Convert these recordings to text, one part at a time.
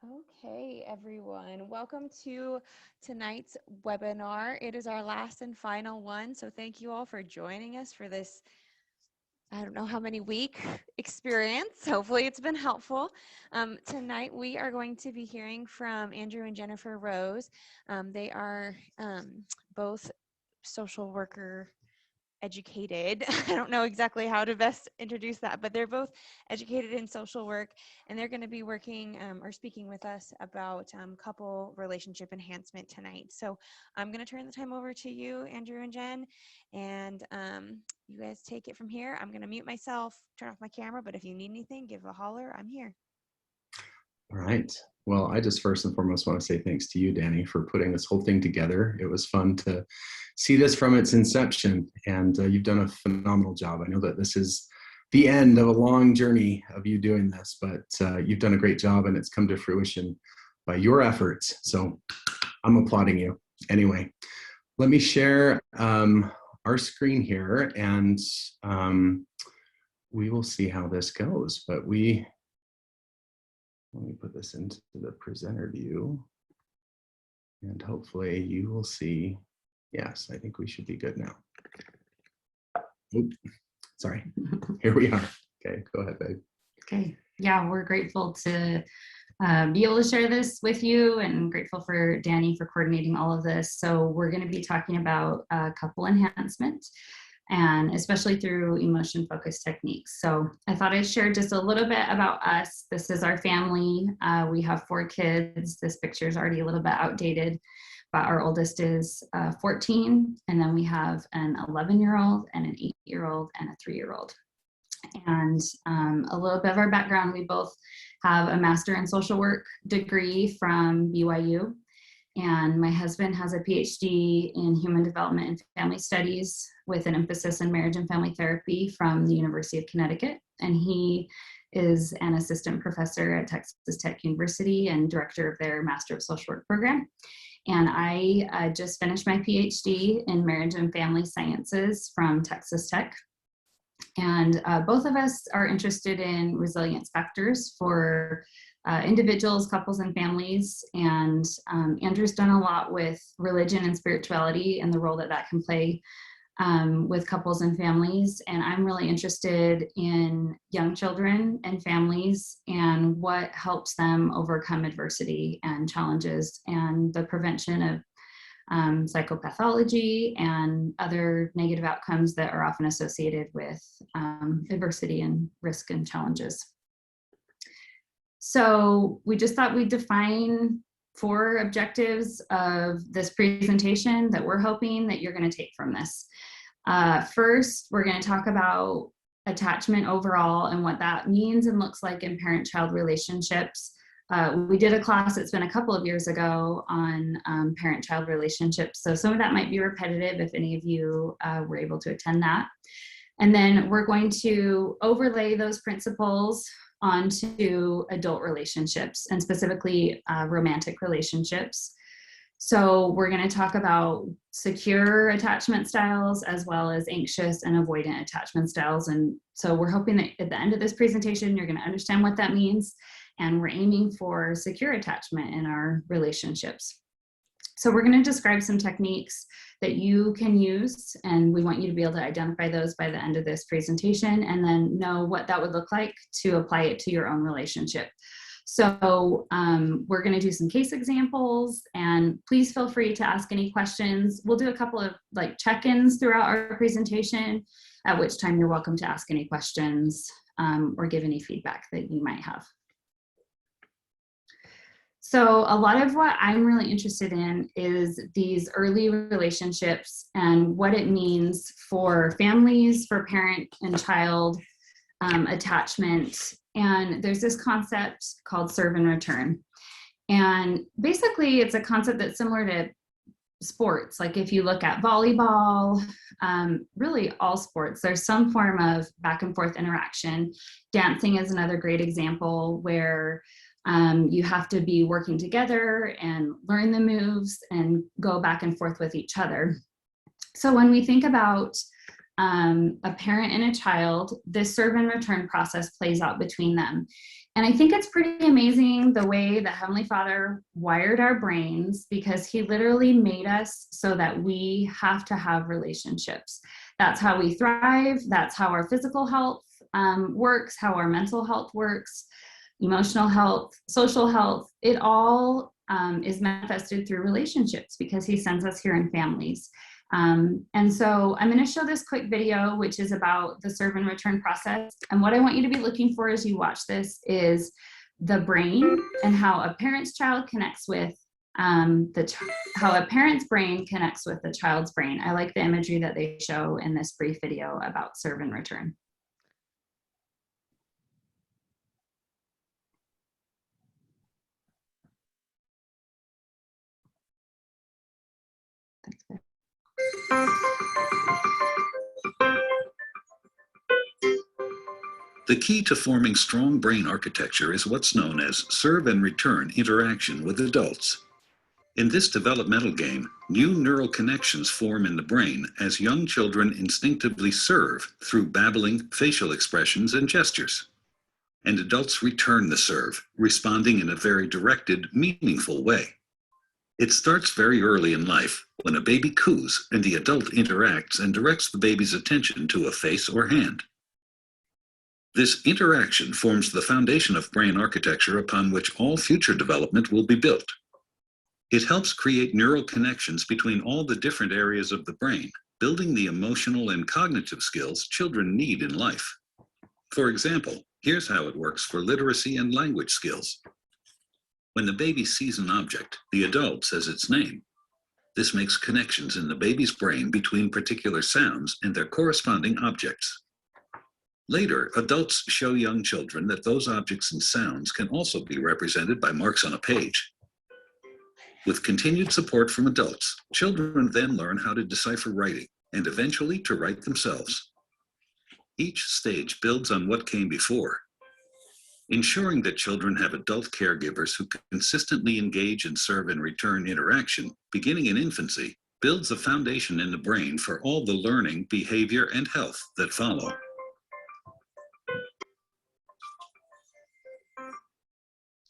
Okay, everyone, welcome to tonight's webinar. It is our last and final one, so thank you all for joining us for this, I don't know how many week experience. Hopefully it's been helpful. Tonight we are going to be hearing from Andrew and Jennifer Rose. They are both social worker educated. I don't know exactly how to best introduce that, but they're both educated in social work, and they're going to be working or speaking with us about couple relationship enhancement tonight. So I'm going to turn the time over to you, Andrew and Jen, and you guys take it from here. I'm going to mute myself, turn off my camera, but if you need anything, give a holler. I'm here. All right. Well, I just first and foremost want to say thanks to you, Danny, for putting this whole thing together. It was fun to see this from its inception, and you've done a phenomenal job. I know that this is the end of a long journey of you doing this, but you've done a great job, and it's come to fruition by your efforts. So I'm applauding you. Anyway, let me share our screen here, and we will see how this goes. But let me put this into the presenter view, and hopefully you will see. Yes, I think we should be good now. Oops, sorry. Here we are. Okay, go ahead, babe. Okay. Yeah, we're grateful to be able to share this with you, and grateful for Danny for coordinating all of this. So we're going to be talking about couple enhancement, and especially through emotion-focused techniques. So I thought I'd share just a little bit about us. This is our family. We have 4 kids. This picture is already a little bit outdated, but our oldest is 14, and then we have an 11-year-old and an 8-year-old and a 3-year-old. And a little bit of our background: we both have a master in social work degree from BYU, and my husband has a PhD in human development and family studies with an emphasis in marriage and family therapy from the University of Connecticut. And he is an assistant professor at Texas Tech University and director of their Master of Social Work program. And I just finished my PhD in marriage and family sciences from Texas Tech. And both of us are interested in resilience factors for individuals, couples, and families. And Andrew's done a lot with religion and spirituality and the role that that can play with couples and families. And I'm really interested in young children and families and what helps them overcome adversity and challenges, and the prevention of psychopathology and other negative outcomes that are often associated with adversity and risk and challenges. So we just thought we'd define 4 objectives of this presentation that we're hoping that you're going to take from this. First, we're going to talk about attachment overall and what that means and looks like in parent-child relationships. We did a class, it's been a couple of years ago, on parent-child relationships. So some of that might be repetitive if any of you were able to attend that. And then we're going to overlay those principles onto adult relationships, and specifically romantic relationships. So we're going to talk about secure attachment styles as well as anxious and avoidant attachment styles. And so we're hoping that at the end of this presentation, you're going to understand what that means. And we're aiming for secure attachment in our relationships. So we're going to describe some techniques that you can use, and we want you to be able to identify those by the end of this presentation, and then know what that would look like to apply it to your own relationship. So we're going to do some case examples, and please feel free to ask any questions. We'll do a couple of check-ins throughout our presentation, at which time you're welcome to ask any questions or give any feedback that you might have. So a lot of what I'm really interested in is these early relationships and what it means for families, for parent and child attachment. And there's this concept called serve and return. And basically it's a concept that's similar to sports. Like if you look at volleyball, really all sports, there's some form of back and forth interaction. Dancing is another great example where you have to be working together and learn the moves and go back and forth with each other. So when we think about a parent and a child, this serve and return process plays out between them. And I think it's pretty amazing the way that Heavenly Father wired our brains, because he literally made us so that we have to have relationships. That's how we thrive. That's how our physical health works, how our mental health works, emotional health, social health. It all is manifested through relationships because he sends us here in families. And so I'm going to show this quick video, which is about the serve and return process. And what I want you to be looking for as you watch this is the brain and how a parent's child connects with how a parent's brain connects with the child's brain. I like the imagery that they show in this brief video about serve and return. The key to forming strong brain architecture is what's known as serve and return interaction with adults. In this developmental game, new neural connections form in the brain as young children instinctively serve through babbling, facial expressions, and gestures. And adults return the serve, responding in a very directed, meaningful way. It starts very early in life when a baby coos and the adult interacts and directs the baby's attention to a face or hand. This interaction forms the foundation of brain architecture upon which all future development will be built. It helps create neural connections between all the different areas of the brain, building the emotional and cognitive skills children need in life. For example, here's how it works for literacy and language skills. When the baby sees an object, the adult says its name. This makes connections in the baby's brain between particular sounds and their corresponding objects. Later, adults show young children that those objects and sounds can also be represented by marks on a page. With continued support from adults, children then learn how to decipher writing and eventually to write themselves. Each stage builds on what came before. Ensuring that children have adult caregivers who consistently engage in serve and return interaction, beginning in infancy, builds a foundation in the brain for all the learning, behavior, and health that follow.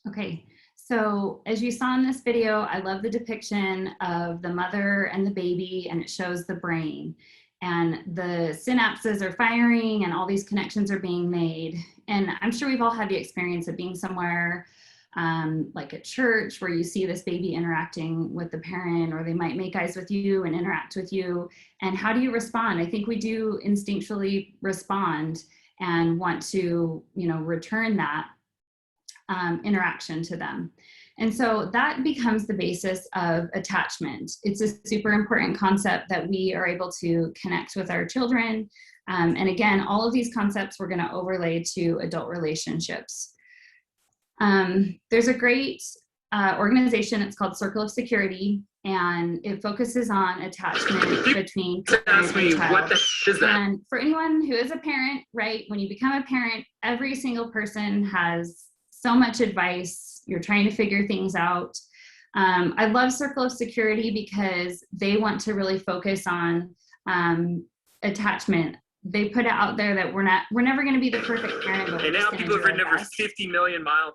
Okay, so as you saw in this video, I love the depiction of the mother and the baby, and it shows the brain. And the synapses are firing and all these connections are being made. And I'm sure we've all had the experience of being somewhere like at church where you see this baby interacting with the parent, or they might make eyes with you and interact with you. And how do you respond? I think we do instinctually respond and want to, return that interaction to them. And so that becomes the basis of attachment. It's a super important concept that we are able to connect with our children. And again, all of these concepts we're going to overlay to adult relationships. There's a great organization, it's called Circle of Security, and it focuses on attachment between parent and child. What the is that? And for anyone who is a parent, right, when you become a parent, every single person has so much advice. You're trying to figure things out. I love Circle of Security because they want to really focus on attachment. They put it out there that we're never going to be the perfect parent, but And now people have ridden over 50 million miles.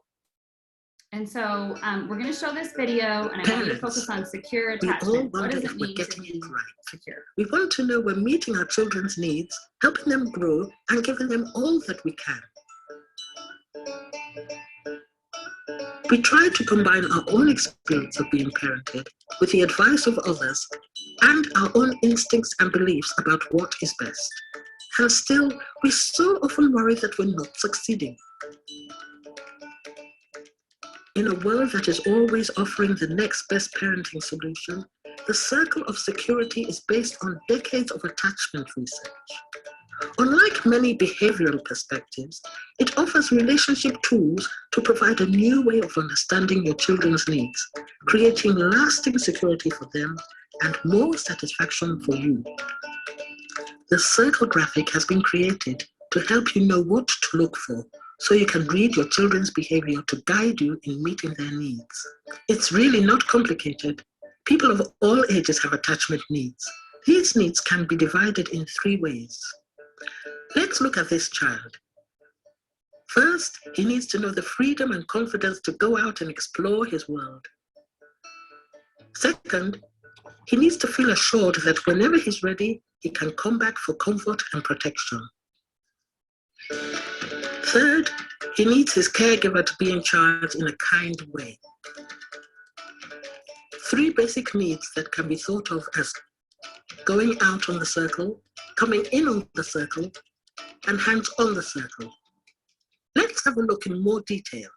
And so we're going to show this video, and I want you to focus on secure attachment. What does it mean to be secure? We want to know we're meeting our children's needs, helping them grow, and giving them all that we can. We try to combine our own experience of being parented with the advice of others and our own instincts and beliefs about what is best. And still, we so often worry that we're not succeeding. In a world that is always offering the next best parenting solution, the circle of security is based on decades of attachment research. Unlike many behavioral perspectives, it offers relationship tools to provide a new way of understanding your children's needs, creating lasting security for them and more satisfaction for you. The circle graphic has been created to help you know what to look for, so you can read your children's behavior to guide you in meeting their needs. It's really not complicated. People of all ages have attachment needs. These needs can be divided in 3 ways. Let's look at this child. First, he needs to know the freedom and confidence to go out and explore his world. Second, he needs to feel assured that whenever he's ready, he can come back for comfort and protection. Third, he needs his caregiver to be in charge in a kind way. 3 basic needs that can be thought of as going out on the circle, coming in on the circle, and hands on the circle. Let's have a look in more detail.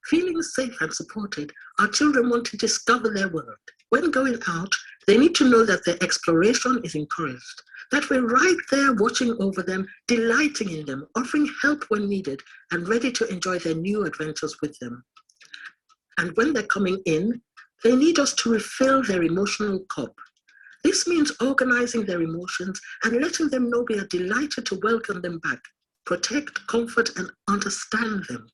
Feeling safe and supported, our children want to discover their world. When going out, they need to know that their exploration is encouraged, that we're right there watching over them, delighting in them, offering help when needed, and ready to enjoy their new adventures with them. And when they're coming in, they need us to refill their emotional cup. This means organizing their emotions and letting them know we are delighted to welcome them back, protect, comfort, and understand them.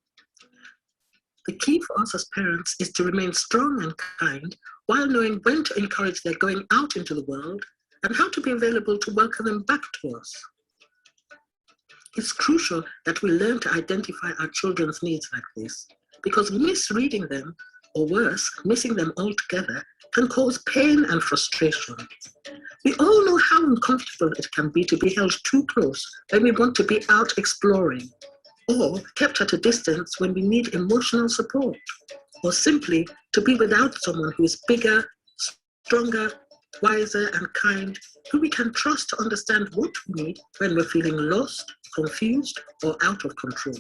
The key for us as parents is to remain strong and kind while knowing when to encourage their going out into the world and how to be available to welcome them back to us. It's crucial that we learn to identify our children's needs like this, because misreading them, or worse, missing them altogether, can cause pain and frustration. We all know how uncomfortable it can be to be held too close when we want to be out exploring, or kept at a distance when we need emotional support, or simply to be without someone who is bigger, stronger, wiser, and kind, who we can trust to understand what we need when we're feeling lost, confused, or out of control.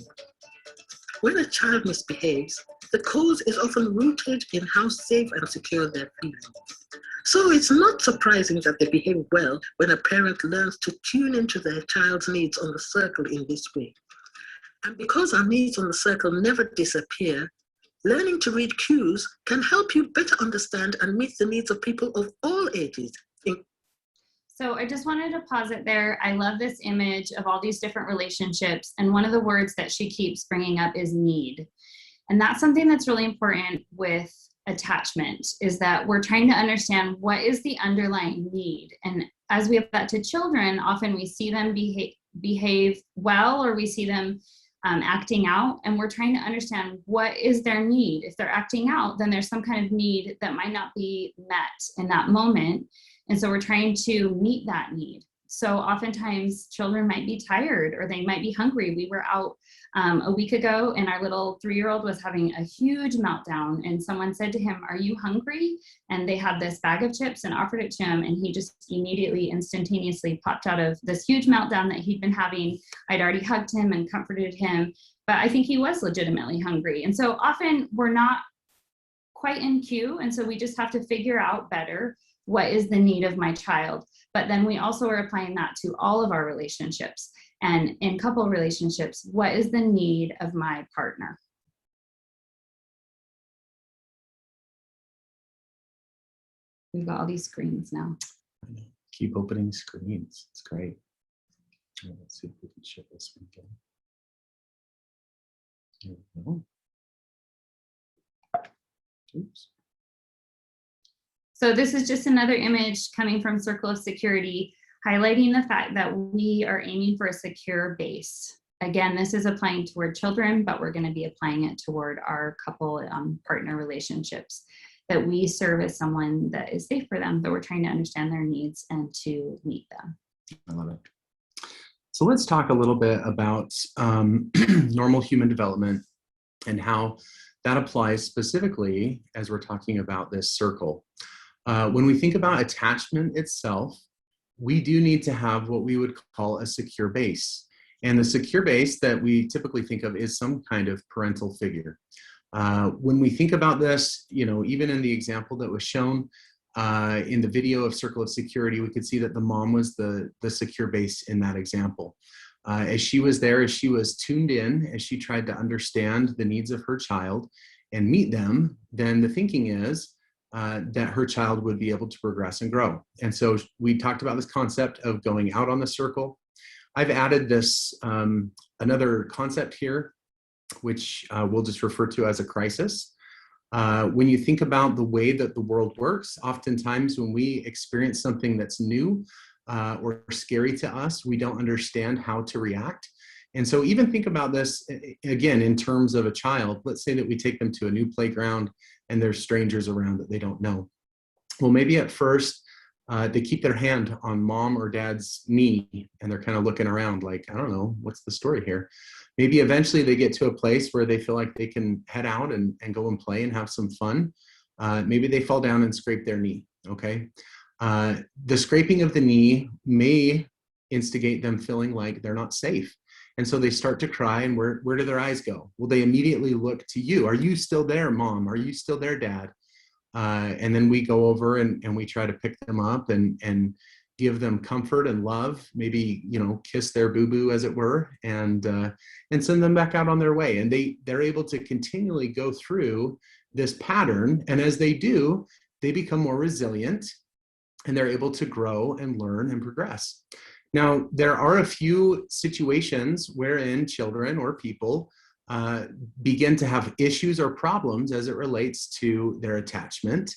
When a child misbehaves, the cause is often rooted in how safe and secure they're feeling. So it's not surprising that they behave well when a parent learns to tune into their child's needs on the circle in this way. And because our needs on the circle never disappear, learning to read cues can help you better understand and meet the needs of people of all ages. So I just wanted to pause it there. I love this image of all these different relationships. And one of the words that she keeps bringing up is need. And that's something that's really important with attachment, is that we're trying to understand what is the underlying need. And as we have that to children, often we see them behave well, or we see them acting out, and we're trying to understand what is their need. If they're acting out, then there's some kind of need that might not be met in that moment. And so we're trying to meet that need. So oftentimes children might be tired, or they might be hungry. We were out a week ago, and our little 3-year-old was having a huge meltdown, and someone said to him, "Are you hungry?" And they had this bag of chips and offered it to him, and he just immediately, instantaneously popped out of this huge meltdown that he'd been having. I'd already hugged him and comforted him, but I think he was legitimately hungry. And so often we're not quite in cue, and so we just have to figure out better what is the need of my child. But then we also are applying that to all of our relationships. And in couple relationships, what is the need of my partner? We've got all these screens now. I know. Keep opening screens. It's great. Let's see if we can share this one again. Here we go. Oops. So this is just another image coming from Circle of Security, highlighting the fact that we are aiming for a secure base. Again, this is applying toward children, but we're going to be applying it toward our couple partner relationships, that we serve as someone that is safe for them, that we're trying to understand their needs and to meet them. I love it. So let's talk a little bit about normal human development and how that applies specifically as we're talking about this circle. When we think about attachment itself, we do need to have what we would call a secure base. And the secure base that we typically think of is some kind of parental figure. When we think about this, even in the example that was shown in the video of Circle of Security, we could see that the mom was the secure base in that example. As she was there, as she was tuned in, as she tried to understand the needs of her child and meet them, then the thinking is that her child would be able to progress and grow. And so we talked about this concept of going out on the circle. I've added this another concept here, which we'll just refer to as a crisis. When you think about the way that the world works, oftentimes when we experience something that's new or scary to us, we don't understand how to react. And so even think about this again in terms of a child. Let's say that we take them to a new playground and there's strangers around that they don't know. Well, maybe at first they keep their hand on mom or dad's knee and they're kind of looking around like, I don't know, what's the story here? Maybe eventually they get to a place where they feel like they can head out and go and play and have some fun. Maybe they fall down and scrape their knee, okay? The scraping of the knee may instigate them feeling like they're not safe. And so they start to cry, and where do their eyes go? Well, they immediately look to you. Are you still there, mom? Are you still there, dad? And then we go over and we try to pick them up and give them comfort and love, maybe, you know, kiss their boo-boo as it were, and send them back out on their way. And they're able to continually go through this pattern. And as they do, they become more resilient and they're able to grow and learn and progress. Now, there are a few situations wherein children or people begin to have issues or problems as it relates to their attachment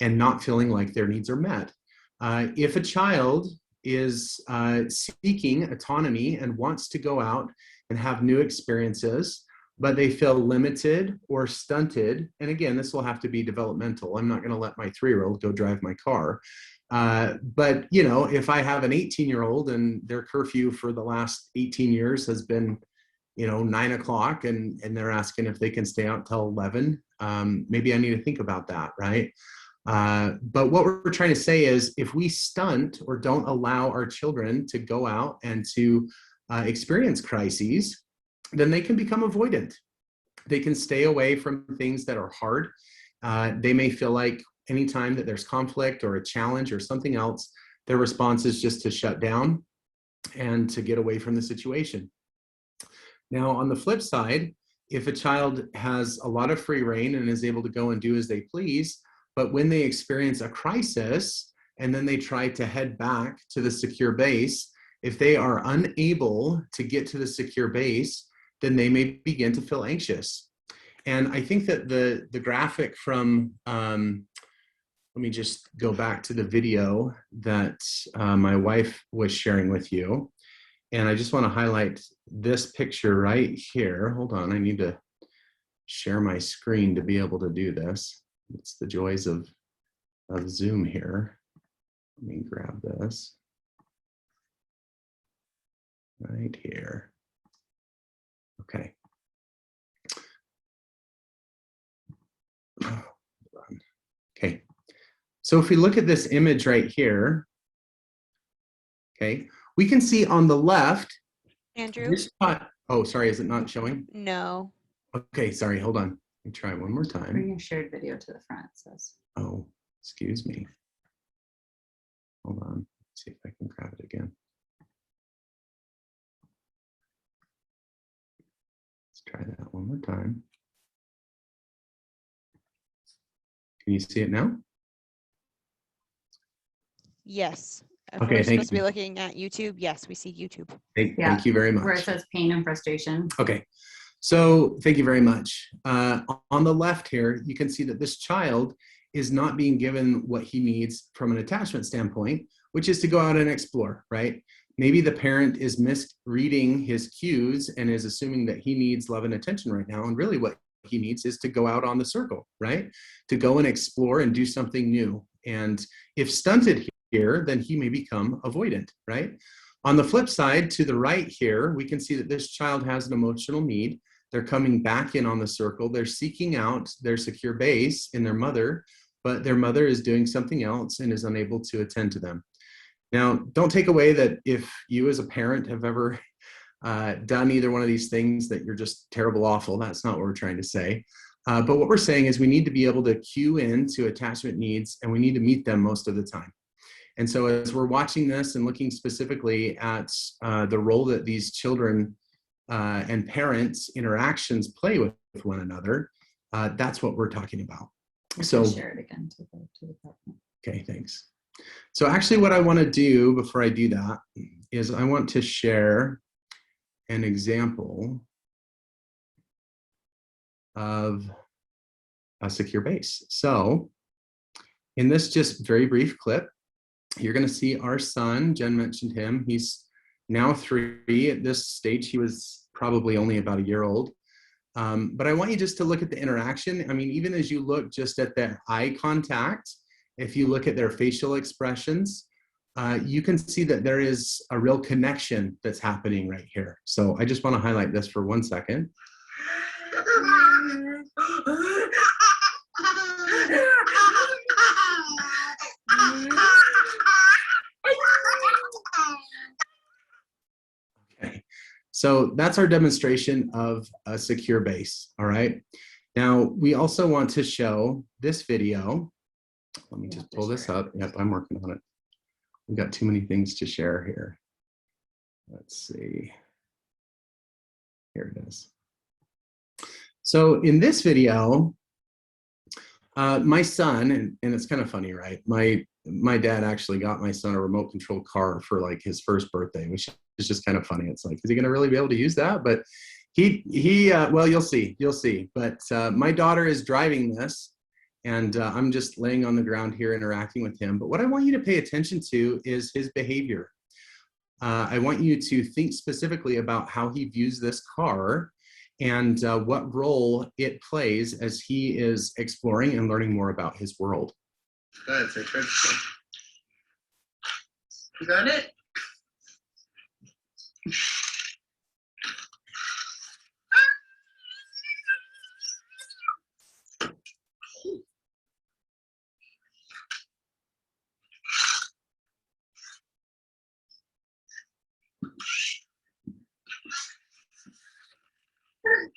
and not feeling like their needs are met. If a child is seeking autonomy and wants to go out and have new experiences, but they feel limited or stunted, and again, this will have to be developmental. I'm not going to let my 3-year-old go drive my car. But, you know, if I have an 18-year-old and their curfew for the last 18 years has been, you know, 9 o'clock and they're asking if they can stay out till 11, maybe I need to think about that, right? But what we're trying to say is if we stunt or don't allow our children to go out and to experience crises, then they can become avoidant. They can stay away from things that are hard. They may feel like anytime that there's conflict or a challenge or something else, their response is just to shut down and to get away from the situation. Now, on the flip side, if a child has a lot of free reign and is able to go and do as they please, but when they experience a crisis and then they try to head back to the secure base, if they are unable to get to the secure base, then they may begin to feel anxious. And I think that the graphic from, let me just go back to the video that my wife was sharing with you. And I just want to highlight this picture right here. Hold on, I need to share my screen to be able to do this. It's the joys of Zoom here. Let me grab this right here. Okay. Okay. So if we look at this image right here, okay, we can see on the left, Andrew? Oh, sorry, is it not showing? No. Okay, sorry, hold on. Let me try one more time. Bring your shared video to the front, it says. Oh, excuse me. Hold on, let's see if I can grab it again. Let's try that one more time. Can you see it now? Yes. If Okay, we're thank supposed to be you. looking at YouTube, yes, we see YouTube. Thank you very much. Where it says pain and frustration. Okay, so thank you very much. On the left here, you can see that this child is not being given what he needs from an attachment standpoint, which is to go out and explore, right? Maybe the parent is misreading his cues and is assuming that he needs love and attention right now. And really what he needs is to go out on the circle, right? To go and explore and do something new. And if stunted here, then he may become avoidant, right? On the flip side, to the right here, we can see that this child has an emotional need. They're coming back in on the circle. They're seeking out their secure base in their mother, but their mother is doing something else and is unable to attend to them. Now, don't take away that if you as a parent have ever done either one of these things that you're just terrible, awful. That's not what we're trying to say. But what we're saying is we need to be able to cue in to attachment needs and we need to meet them most of the time. And so as we're watching this and looking specifically at the role that these children and parents' interactions play with one another, that's what we're talking about. So share it again to the PowerPoint. Okay, thanks. So actually what I want to do before I do that is I want to share an example of a secure base. So in this just very brief clip, you're going to see our son. Jen mentioned him. He's now 3. At this stage, he was probably only about a year old. But I want you just to look at the interaction. I mean, even as you look just at their eye contact, if you look at their facial expressions, you can see that there is a real connection that's happening right here. So I just want to highlight this for 1 second. Okay, so that's our demonstration of a secure base, all right? Now, we also want to show this video. Let me just pull this up. Yep, I'm working on it. We've got too many things to share here. Let's see. Here it is. So in this video, my son, and it's kind of funny, right? My dad actually got my son a remote control car for like his first birthday, which is just kind of funny. It's like, is he going to really be able to use that? But well, you'll see. But my daughter is driving this, and I'm just laying on the ground here interacting with him. But what I want you to pay attention to is his behavior. I want you to think specifically about how he views this car and what role it plays as he is exploring and learning more about his world. Good, so you got it?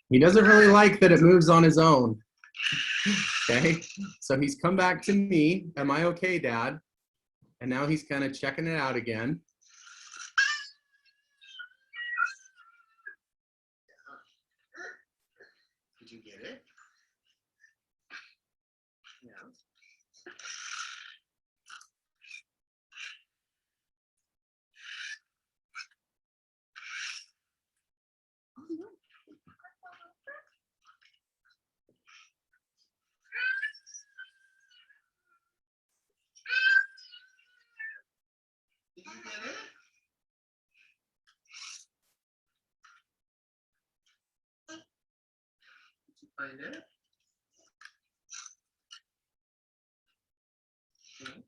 He doesn't really like that it moves on his own. Okay, so he's come back to me. Am I okay, Dad? And now he's kind of checking it out again. Did you get it? Yeah. Did you get it? Did you find it? Okay. Yeah.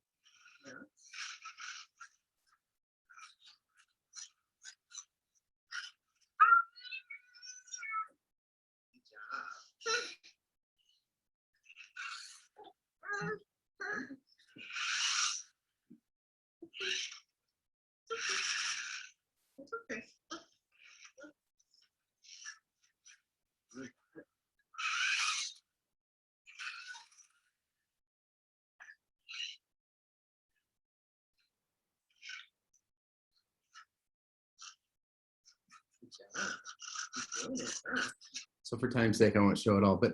Good job. It's okay. Good job. You're doing it, huh? So for time's sake, I won't show it all, but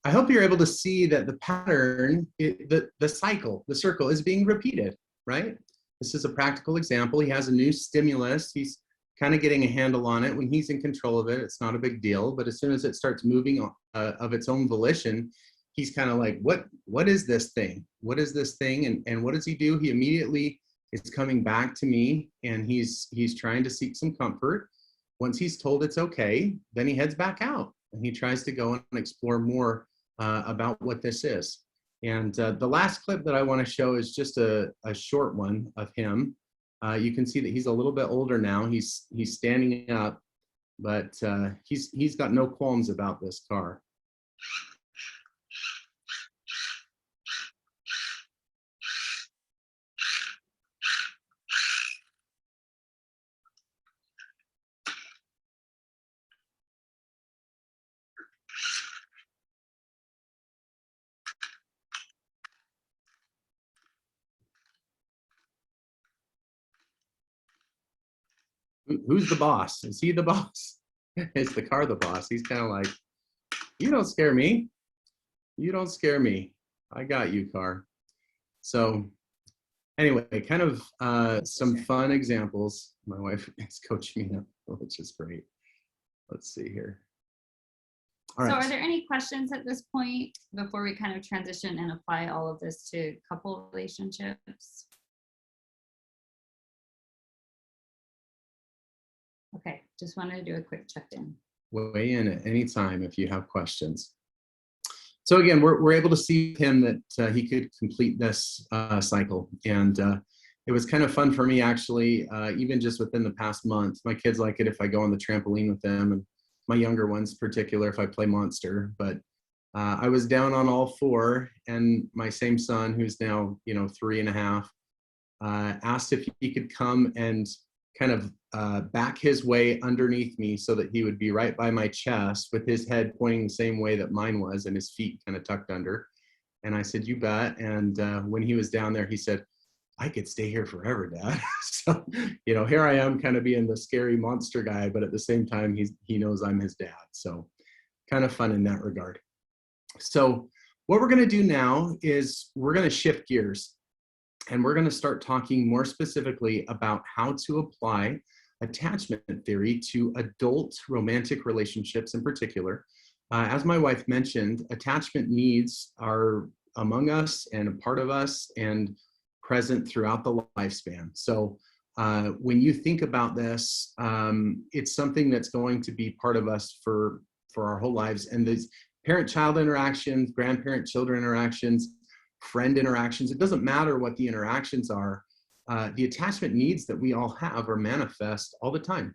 I hope you're able to see that the pattern, the cycle, the circle is being repeated, right? This is a practical example. He has a new stimulus. He's kind of getting a handle on it. When he's in control of it, it's not a big deal. But as soon as it starts moving of its own volition, he's kind of like, what is this thing? What is this thing? And what does he do? He immediately is coming back to me, and he's trying to seek some comfort. Once he's told it's okay, then he heads back out and he tries to go and explore more about what this is. And the last clip that I want to show is just a short one of him. You can see that he's a little bit older now. He's standing up, but he's got no qualms about this car. Who's the boss? Is he the boss? Is the car the boss? He's kind of like, you don't scare me. You don't scare me. I got you, car. So anyway, kind of some fun examples. My wife is coaching me up, which is great. Let's see here. All right. So are there any questions at this point before we kind of transition and apply all of this to couple relationships? Okay, just wanted to do a quick check-in. Weigh in at any time if you have questions. So again, we're able to see him that he could complete this cycle. And it was kind of fun for me, actually, even just within the past month. My kids like it if I go on the trampoline with them, and my younger ones in particular if I play Monster. But I was down on all four, and my same son, who's now 3.5, asked if he could come and kind of back his way underneath me so that he would be right by my chest with his head pointing the same way that mine was and his feet kind of tucked under. And I said, you bet. And when he was down there, he said, I could stay here forever, Dad. So, here I am kind of being the scary monster guy, but at the same time, he knows I'm his dad. So kind of fun in that regard. So what we're going to do now is we're going to shift gears. And we're going to start talking more specifically about how to apply attachment theory to adult romantic relationships in particular. As my wife mentioned, attachment needs are among us and a part of us and present throughout the lifespan. So when you think about this, it's something that's going to be part of us for our whole lives. And these parent-child interactions, grandparent-children interactions, friend interactions, it doesn't matter what the interactions are. The attachment needs that we all have are manifest all the time,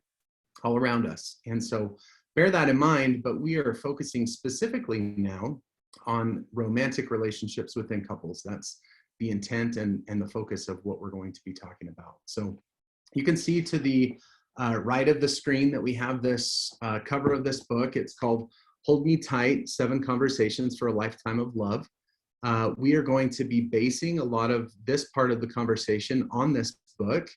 all around us. And so bear that in mind, but we are focusing specifically now on romantic relationships within couples. That's the intent and the focus of what we're going to be talking about. So you can see to the right of the screen that we have this cover of this book. It's called Hold Me Tight, 7 Conversations for a Lifetime of Love. We are going to be basing a lot of this part of the conversation on this book,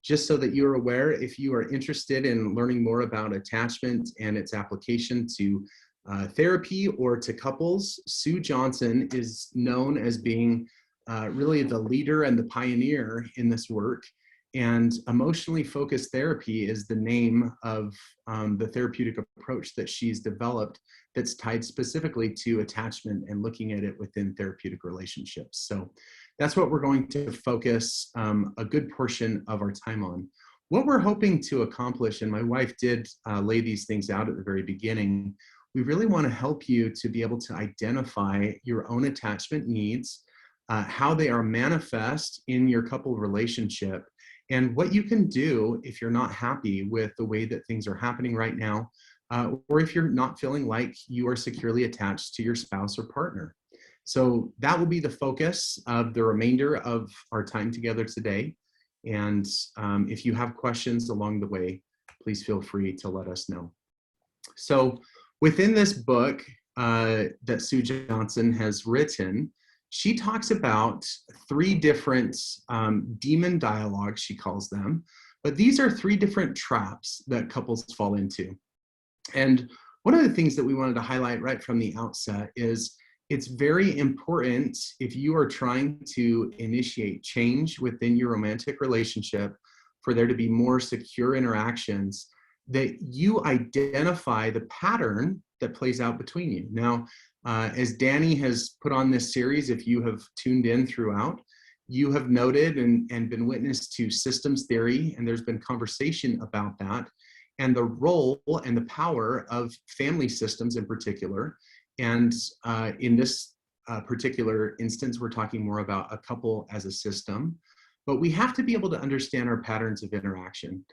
just so that you're aware. If you are interested in learning more about attachment and its application to therapy or to couples, Sue Johnson is known as being really the leader and the pioneer in this work. And emotionally focused therapy is the name of the therapeutic approach that she's developed that's tied specifically to attachment and looking at it within therapeutic relationships. So that's what we're going to focus a good portion of our time on. What we're hoping to accomplish, and my wife did lay these things out at the very beginning, we really want to help you to be able to identify your own attachment needs, how they are manifest in your couple relationship, and what you can do if you're not happy with the way that things are happening right now, or if you're not feeling like you are securely attached to your spouse or partner. So that will be the focus of the remainder of our time together today. And if you have questions along the way, please feel free to let us know. So within this book that Sue Johnson has written, she talks about 3 different demon dialogues, she calls them, but these are 3 different traps that couples fall into. And one of the things that we wanted to highlight right from the outset is it's very important, if you are trying to initiate change within your romantic relationship, for there to be more secure interactions, that you identify the pattern that plays out between you. Now, as Danny has put on this series, if you have tuned in throughout, you have noted and been witness to systems theory, and there's been conversation about that, and the role and the power of family systems in particular. And in this particular instance, we're talking more about a couple as a system, but we have to be able to understand our patterns of interaction.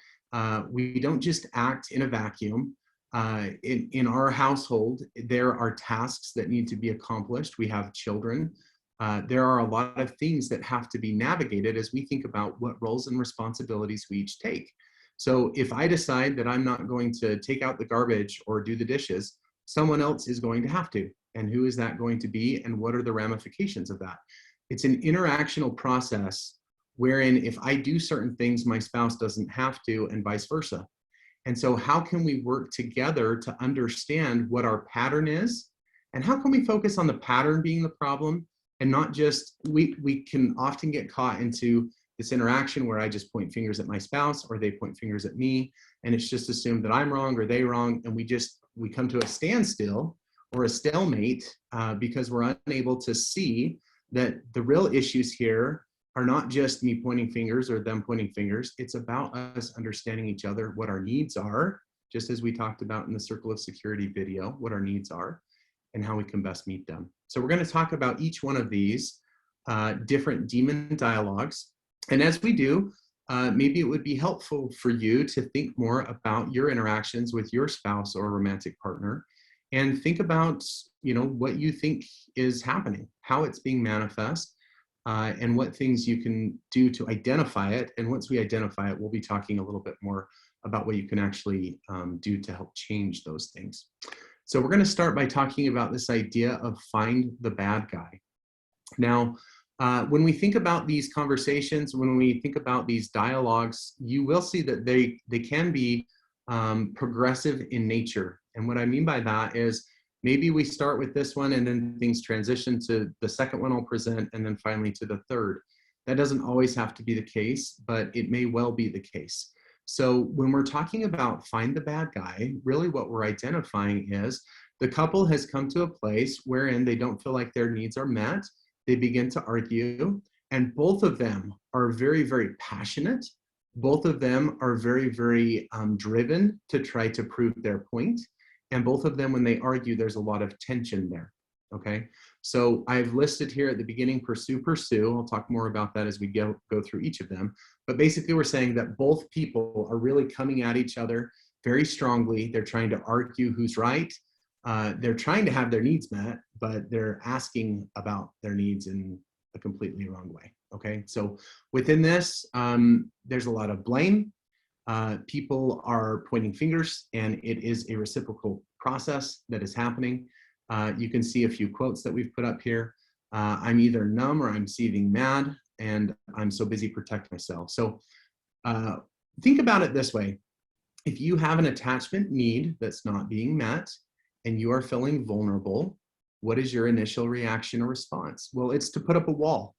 We don't just act in a vacuum. In our household, there are tasks that need to be accomplished. We have children. There are a lot of things that have to be navigated as we think about what roles and responsibilities we each take. So if I decide that I'm not going to take out the garbage or do the dishes, someone else is going to have to. And who is that going to be? And what are the ramifications of that? It's an interactional process wherein if I do certain things, my spouse doesn't have to, and vice versa. And so how can we work together to understand what our pattern is? And how can we focus on the pattern being the problem and not just, we can often get caught into this interaction where I just point fingers at my spouse or they point fingers at me, and it's just assumed that I'm wrong or they wrong, and we come to a standstill or a stalemate because we're unable to see that the real issues here are not just me pointing fingers or them pointing fingers. It's about us understanding each other, what our needs are, just as we talked about in the Circle of Security video, what our needs are and how we can best meet them. So we're going to talk about each one of these different demon dialogues. And as we do, maybe it would be helpful for you to think more about your interactions with your spouse or romantic partner, and think about, what you think is happening, how it's being manifest, and what things you can do to identify it. And once we identify it, we'll be talking a little bit more about what you can actually do to help change those things. So we're going to start by talking about this idea of find the bad guy. Now, when we think about these conversations, when we think about these dialogues, you will see that they can be progressive in nature. And what I mean by that is maybe we start with this one and then things transition to the second one I'll present, and then finally to the third. That doesn't always have to be the case, but it may well be the case. So when we're talking about find the bad guy, really what we're identifying is the couple has come to a place wherein they don't feel like their needs are met. They begin to argue, and both of them are very, very passionate. Both of them are very, very driven to try to prove their point. And both of them, when they argue, there's a lot of tension there, okay? So I've listed here at the beginning, pursue. I'll talk more about that as we go through each of them. But basically we're saying that both people are really coming at each other very strongly. They're trying to argue who's right. They're trying to have their needs met, but they're asking about their needs in a completely wrong way, okay? So within this, there's a lot of blame. People are pointing fingers, and it is a reciprocal process that is happening. You can see a few quotes that we've put up here. I'm either numb or I'm seething mad, and I'm so busy protecting myself. So think about it this way. If you have an attachment need that's not being met and you are feeling vulnerable, what is your initial reaction or response? Well, it's to put up a wall.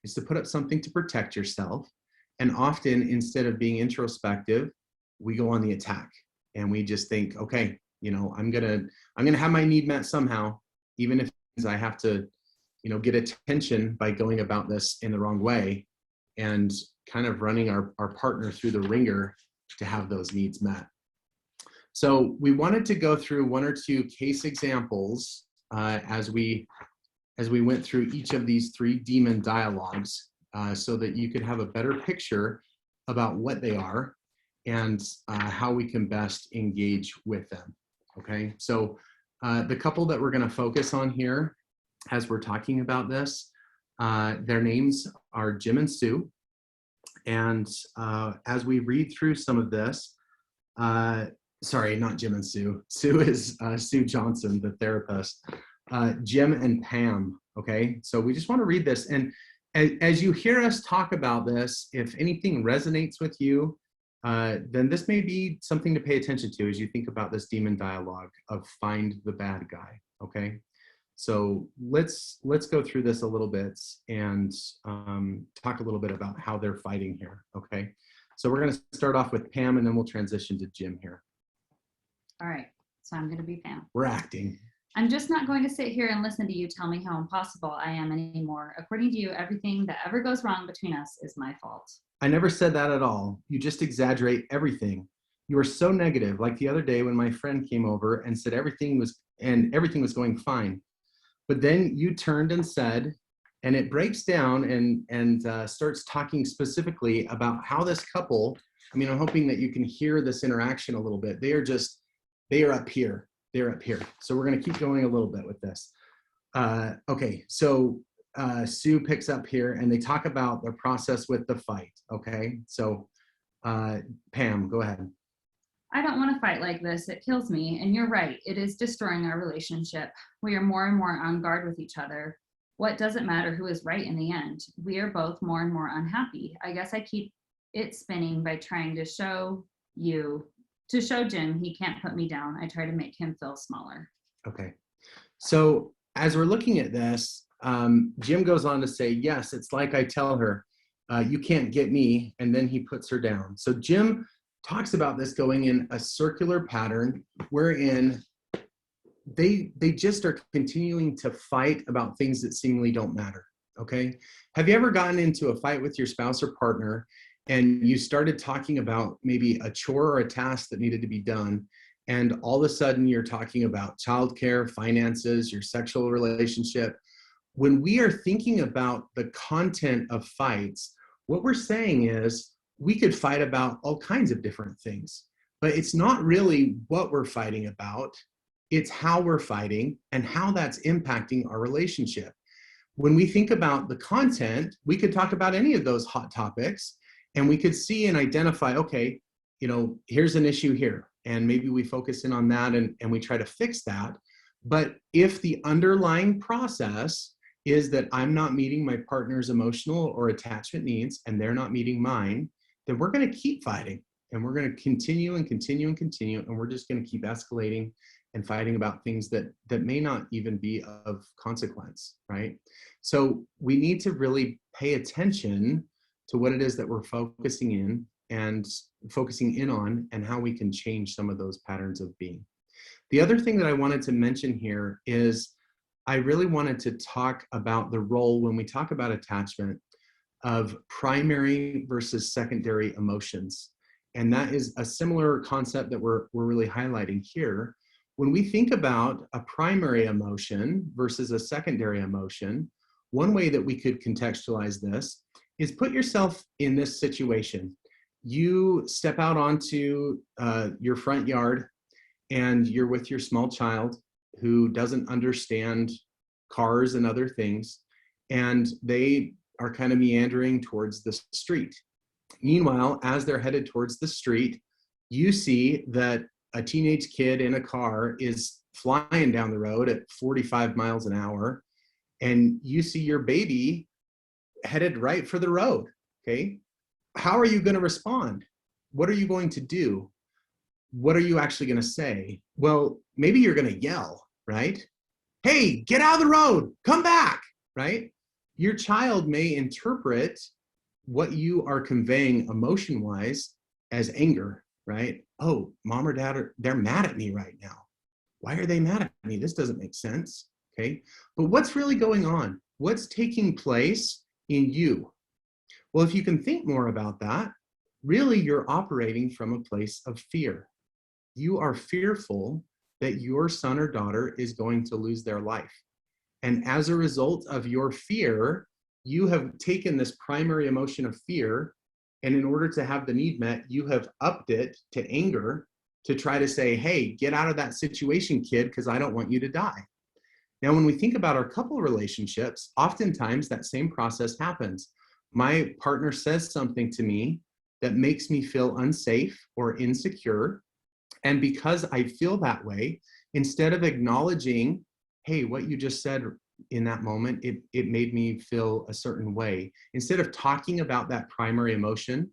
It's to put up something to protect yourself. And often, instead of being introspective, we go on the attack and we just think, okay, I'm gonna have my need met somehow, even if I have to, get attention by going about this in the wrong way and kind of running our partner through the ringer to have those needs met. So we wanted to go through one or two case examples as we went through each of these three demon dialogues, so that you could have a better picture about what they are and how we can best engage with them, okay? So the couple that we're gonna focus on here as we're talking about this, their names are Jim and Sue. And as we read through some of this, sorry, not Jim and Sue. Sue is Sue Johnson, the therapist. Jim and Pam, okay? So we just wanna read this. And as you hear us talk about this, if anything resonates with you, then this may be something to pay attention to as you think about this demon dialogue of find the bad guy, okay? So let's go through this a little bit and talk a little bit about how they're fighting here, okay? So we're gonna start off with Pam, and then we'll transition to Jim here. All right, so I'm gonna be Pam. We're acting. I'm just not going to sit here and listen to you tell me how impossible I am anymore. According to you, everything that ever goes wrong between us is my fault. I never said that at all. You just exaggerate everything. You are so negative, like the other day when my friend came over and said everything was going fine. But then you turned and said, and it breaks down and starts talking specifically about how this couple, I'm hoping that you can hear this interaction a little bit. They are up here. They're up here. So we're going to keep going a little bit with this. Okay, so Sue picks up here and they talk about their process with the fight. Okay, so Pam, go ahead. I don't want to fight like this. It kills me. And you're right. It is destroying our relationship. We are more and more on guard with each other. What does it matter who is right in the end? We are both more and more unhappy. I guess I keep it spinning by trying to show Jim he can't put me down. I try to make him feel smaller. Okay. So as we're looking at this, Jim goes on to say, yes, it's like I tell her, you can't get me, and then he puts her down. So Jim talks about this going in a circular pattern wherein they just are continuing to fight about things that seemingly don't matter. Okay. Have you ever gotten into a fight with your spouse or partner and you started talking about maybe a chore or a task that needed to be done? And all of a sudden you're talking about childcare, finances, your sexual relationship. When we are thinking about the content of fights, what we're saying is we could fight about all kinds of different things, but it's not really what we're fighting about. It's how we're fighting and how that's impacting our relationship. When we think about the content, we could talk about any of those hot topics and we could see and identify, okay, here's an issue here. And maybe we focus in on that and we try to fix that. But if the underlying process is that I'm not meeting my partner's emotional or attachment needs and they're not meeting mine, then we're going to keep fighting and we're going to continue and continue and continue. And we're just going to keep escalating and fighting about things that may not even be of consequence, right? So we need to really pay attention to what it is that we're focusing in on and how we can change some of those patterns of being. The other thing that I wanted to mention here is I really wanted to talk about the role when we talk about attachment of primary versus secondary emotions. And that is a similar concept that we're really highlighting here. When we think about a primary emotion versus a secondary emotion, one way that we could contextualize this is put yourself in this situation. You step out onto your front yard and you're with your small child who doesn't understand cars and other things, and they are kind of meandering towards the street. Meanwhile, as they're headed towards the street, you see that a teenage kid in a car is flying down the road at 45 miles an hour, and you see your baby headed right for the road, okay? How are you going to respond? What are you going to do? What are you actually going to say? Well, maybe you're going to yell, right? Hey, get out of the road, come back, right? Your child may interpret what you are conveying emotion-wise as anger, right? Oh, mom or dad, they're mad at me right now. Why are they mad at me? This doesn't make sense, okay? But what's really going on? What's taking place in you? Well, if you can think more about that, really you're operating from a place of fear. You are fearful that your son or daughter is going to lose their life. And as a result of your fear, you have taken this primary emotion of fear, and in order to have the need met, you have upped it to anger to try to say, hey, get out of that situation, kid, because I don't want you to die. Now, when we think about our couple relationships, oftentimes that same process happens. My partner says something to me that makes me feel unsafe or insecure. And because I feel that way, instead of acknowledging, hey, what you just said in that moment, it made me feel a certain way. Instead of talking about that primary emotion,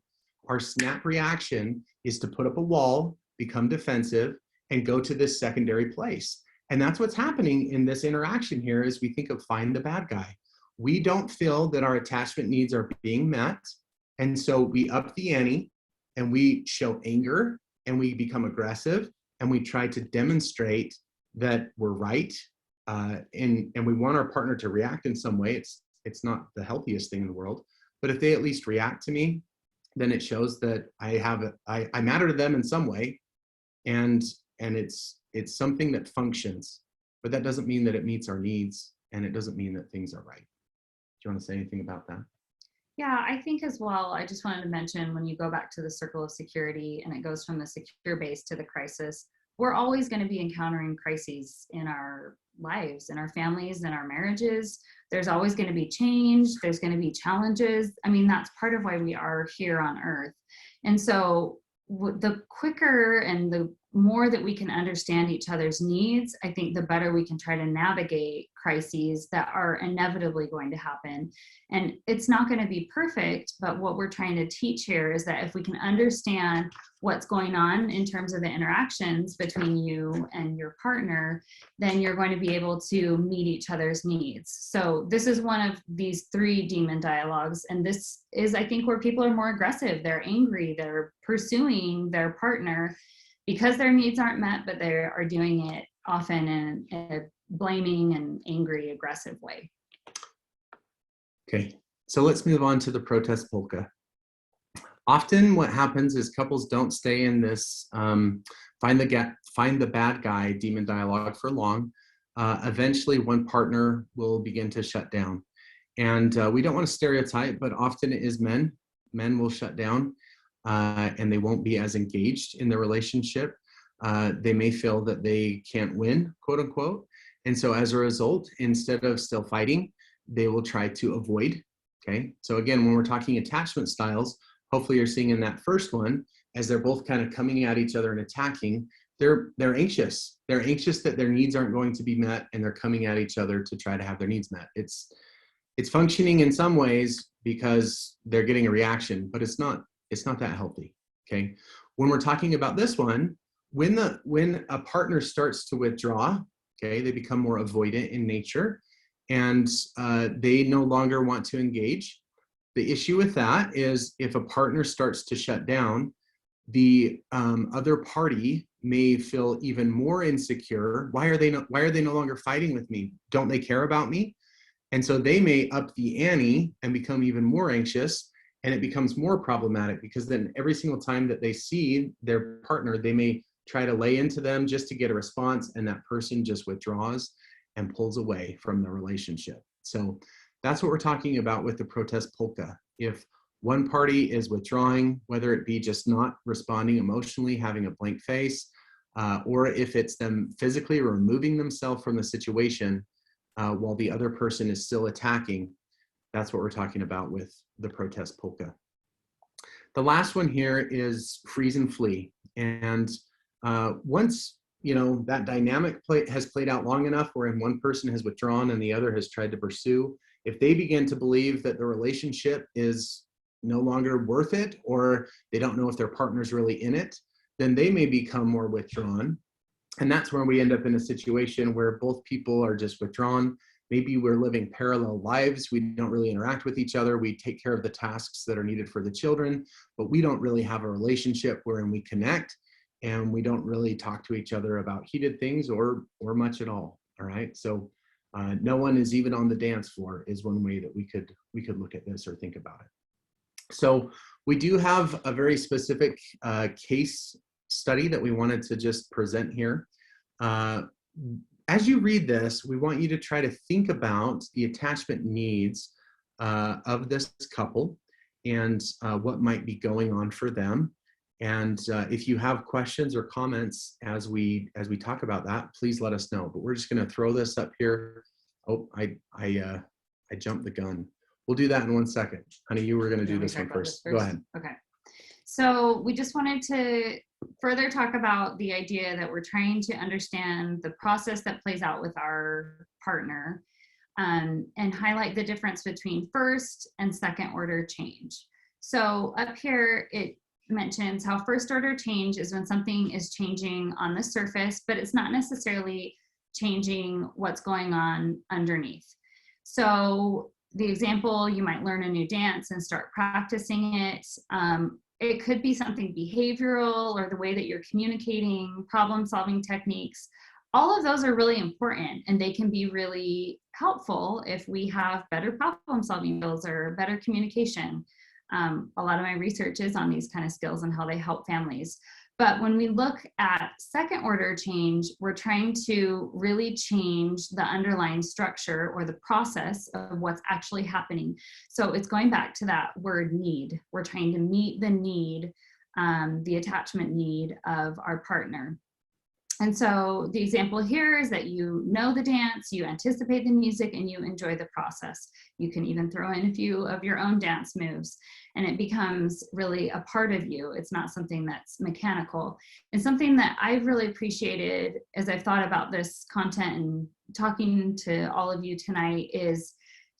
our snap reaction is to put up a wall, become defensive, and go to this secondary place. And that's what's happening in this interaction here as we think of find the bad guy. We don't feel that our attachment needs are being met. And so we up the ante and we show anger and we become aggressive and we try to demonstrate that we're right. And we want our partner to react in some way. It's not the healthiest thing in the world, but if they at least react to me, then it shows that I matter to them in some way, and it's something that functions, but that doesn't mean that it meets our needs, and it doesn't mean that things are right. Do you want to say anything about that? Yeah, I think as well, I just wanted to mention when you go back to the circle of security and it goes from the secure base to the crisis, we're always going to be encountering crises in our lives, in our families, in our marriages. There's always going to be change. There's going to be challenges. I mean, that's part of why we are here on earth. And so the quicker and the more that we can understand each other's needs, I think the better we can try to navigate crises that are inevitably going to happen. And it's not going to be perfect, but what we're trying to teach here is that if we can understand what's going on in terms of the interactions between you and your partner, then you're going to be able to meet each other's needs. So this is one of these 3 demon dialogues. And this is, I think, where people are more aggressive. They're angry, they're pursuing their partner because their needs aren't met, but they are doing it often in a blaming and angry, aggressive way. Okay, so let's move on to the protest polka. Often what happens is couples don't stay in this find the bad guy demon dialogue for long. Eventually one partner will begin to shut down. And we don't want to stereotype, but often it is men. Men will shut down and they won't be as engaged in the relationship. They may feel that they can't win, quote unquote. And so as a result, instead of still fighting, they will try to avoid. Okay, so again, when we're talking attachment styles, hopefully you're seeing in that first one, as they're both kind of coming at each other and attacking, they're anxious. They're anxious that their needs aren't going to be met, and they're coming at each other to try to have their needs met. It's functioning in some ways because they're getting a reaction, but it's not that healthy. Okay, when we're talking about this one, when a partner starts to withdraw, okay, they become more avoidant in nature, and they no longer want to engage. The issue with that is if a partner starts to shut down, the other party may feel even more insecure. Why are they no longer fighting with me? Don't they care about me? And so they may up the ante and become even more anxious, and it becomes more problematic because then every single time that they see their partner, they may try to lay into them just to get a response, and that person just withdraws and pulls away from the relationship. So that's what we're talking about with the protest polka. If one party is withdrawing, whether it be just not responding emotionally, having a blank face, or if it's them physically removing themselves from the situation while the other person is still attacking, that's what we're talking about with the protest polka. The last one here is freeze and flee. And once that dynamic has played out long enough wherein one person has withdrawn and the other has tried to pursue, if they begin to believe that the relationship is no longer worth it, or they don't know if their partner's really in it, then they may become more withdrawn. And that's where we end up in a situation where both people are just withdrawn. Maybe we're living parallel lives. We don't really interact with each other. We take care of the tasks that are needed for the children, but we don't really have a relationship wherein we connect, and we don't really talk to each other about heated things or much at all. All right. So no one is even on the dance floor is one way that we could look at this or think about it. So we do have a very specific case study that we wanted to just present here. As you read this, we want you to try to think about the attachment needs of this couple and what might be going on for them. And if you have questions or comments as we talk about that, please let us know. But we're just going to throw this up here. Oh, I jumped the gun. We'll do that in 1 second. Honey, you were going to do this one first. Go ahead. Okay. So we just wanted to further talk about the idea that we're trying to understand the process that plays out with our partner, and highlight the difference between first and second order change. So up here, it mentions how first order change is when something is changing on the surface, but it's not necessarily changing what's going on underneath. So the example, you might learn a new dance and start practicing it. It could be something behavioral or the way that you're communicating, problem-solving techniques. All of those are really important, and they can be really helpful if we have better problem-solving skills or better communication. A lot of my research is on these kind of skills and how they help families. But when we look at second order change, we're trying to really change the underlying structure or the process of what's actually happening. So it's going back to that word need. We're trying to meet the need, the attachment need of our partner. And so the example here is that you know the dance, you anticipate the music, and you enjoy the process. You can even throw in a few of your own dance moves, and it becomes really a part of you. It's not something that's mechanical. And something that I've really appreciated as I've thought about this content and talking to all of you tonight is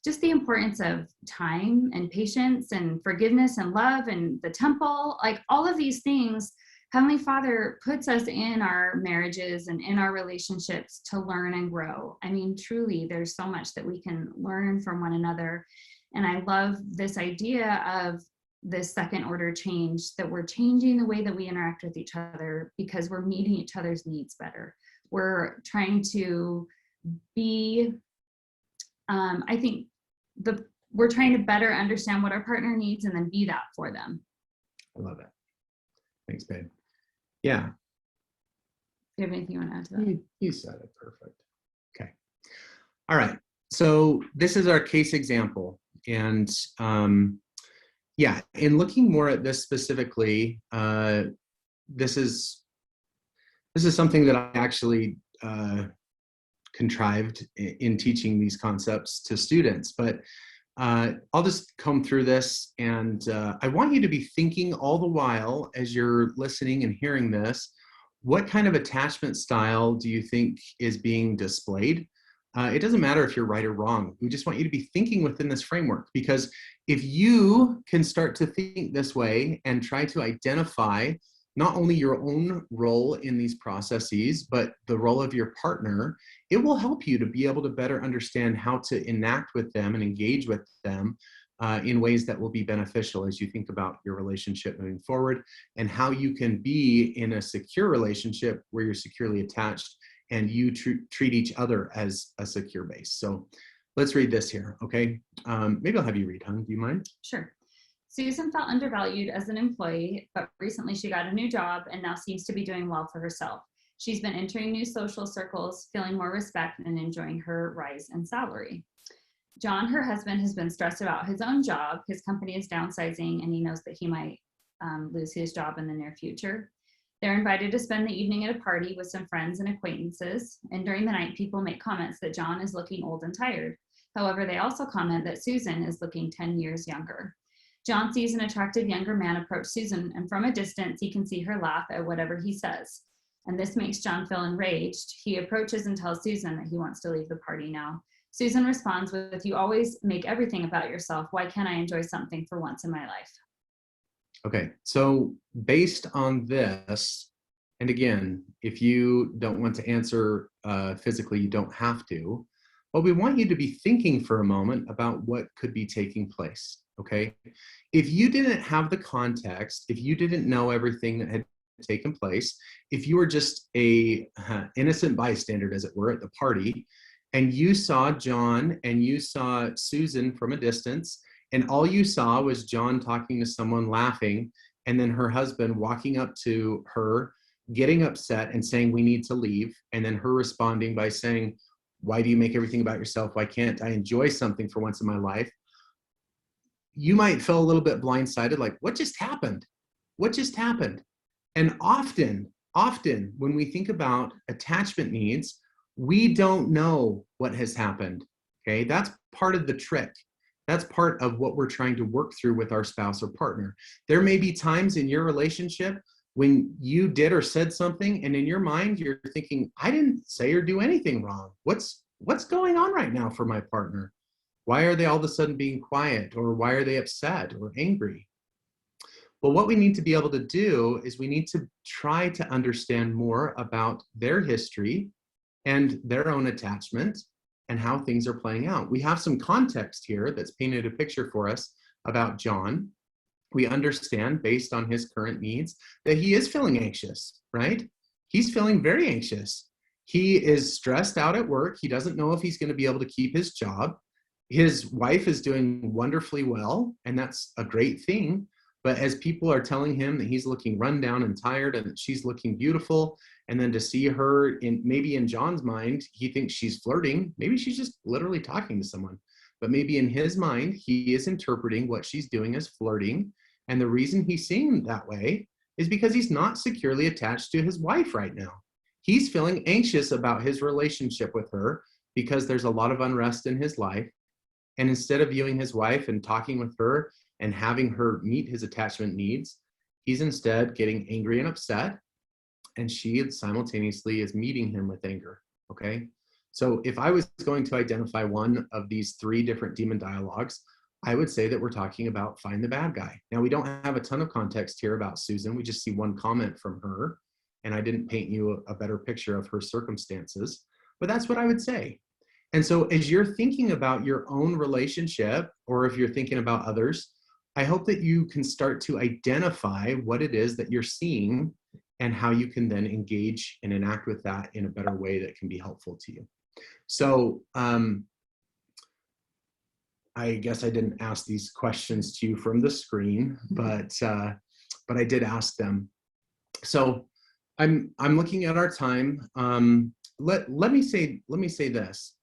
just the importance of time and patience and forgiveness and love and the temple, like all of these things. Heavenly Father puts us in our marriages and in our relationships to learn and grow. I mean, truly, there's so much that we can learn from one another. And I love this idea of this second order change, that we're changing the way that we interact with each other because we're meeting each other's needs better. We're trying to be, I think we're trying to better understand what our partner needs and then be that for them. I love it. Thanks, babe. Yeah, Do you have anything you want to add to that? you said it perfect. Okay. All right. So this is our case example. And yeah, in looking more at this specifically, this is something that I actually contrived in teaching these concepts to students. But I'll just comb through this, and I want you to be thinking all the while as you're listening and hearing this, what kind of attachment style do you think is being displayed? It doesn't matter if you're right or wrong. We just want you to be thinking within this framework, because if you can start to think this way and try to identify not only your own role in these processes, but the role of your partner, it will help you to be able to better understand how to enact with them and engage with them in ways that will be beneficial as you think about your relationship moving forward, and how you can be in a secure relationship where you're securely attached and you treat each other as a secure base. So let's read this here, okay? Maybe I'll have you read, hon, do you mind? Sure. Susan felt undervalued as an employee, but recently she got a new job and now seems to be doing well for herself. She's been entering new social circles, feeling more respect and enjoying her rise in salary. John, her husband, has been stressed about his own job. His company is downsizing and he knows that he might lose his job in the near future. They're invited to spend the evening at a party with some friends and acquaintances. And during the night, people make comments that John is looking old and tired. However, they also comment that Susan is looking 10 years younger. John sees an attractive younger man approach Susan, and from a distance, he can see her laugh at whatever he says. And this makes John feel enraged. He approaches and tells Susan that he wants to leave the party now. Susan responds with, "You always make everything about yourself. Why can't I enjoy something for once in my life?" Okay, so based on this, and again, if you don't want to answer physically, you don't have to, but we want you to be thinking for a moment about what could be taking place, okay? If you didn't have the context, if you didn't know everything that had taken place, if you were just a innocent bystander, as it were, at the party, and you saw John and you saw Susan from a distance, and all you saw was John talking to someone, laughing, and then her husband walking up to her, getting upset and saying, "We need to leave," and then her responding by saying, "Why do you make everything about yourself? Why can't I enjoy something for once in my life?" You might feel a little bit blindsided, like, what just happened? What just happened? And often when we think about attachment needs, we don't know what has happened, okay? That's part of the trick. That's part of what we're trying to work through with our spouse or partner. There may be times in your relationship when you did or said something, and in your mind, you're thinking, I didn't say or do anything wrong. What's going on right now for my partner? Why are they all of a sudden being quiet? Or why are they upset or angry? Well, what we need to be able to do is we need to try to understand more about their history and their own attachment and how things are playing out. We have some context here that's painted a picture for us about John. We understand, based on his current needs, that he is feeling anxious, right? He's feeling very anxious. He is stressed out at work. He doesn't know if he's going to be able to keep his job. His wife is doing wonderfully well, and that's a great thing. But as people are telling him that he's looking run down and tired and that she's looking beautiful, and then to see her, maybe in John's mind, he thinks she's flirting. Maybe she's just literally talking to someone. But maybe in his mind, he is interpreting what she's doing as flirting. And the reason he's seeing that way is because he's not securely attached to his wife right now. He's feeling anxious about his relationship with her because there's a lot of unrest in his life. And instead of viewing his wife and talking with her and having her meet his attachment needs, he's instead getting angry and upset. And she simultaneously is meeting him with anger, okay? So if I was going to identify one of these three different demon dialogues, I would say that we're talking about find the bad guy. Now, we don't have a ton of context here about Susan. We just see one comment from her, and I didn't paint you a better picture of her circumstances, but that's what I would say. And so as you're thinking about your own relationship, or if you're thinking about others, I hope that you can start to identify what it is that you're seeing and how you can then engage and enact with that in a better way that can be helpful to you. So I guess I didn't ask these questions to you from the screen, but I did ask them. So I'm looking at our time. Let me say this.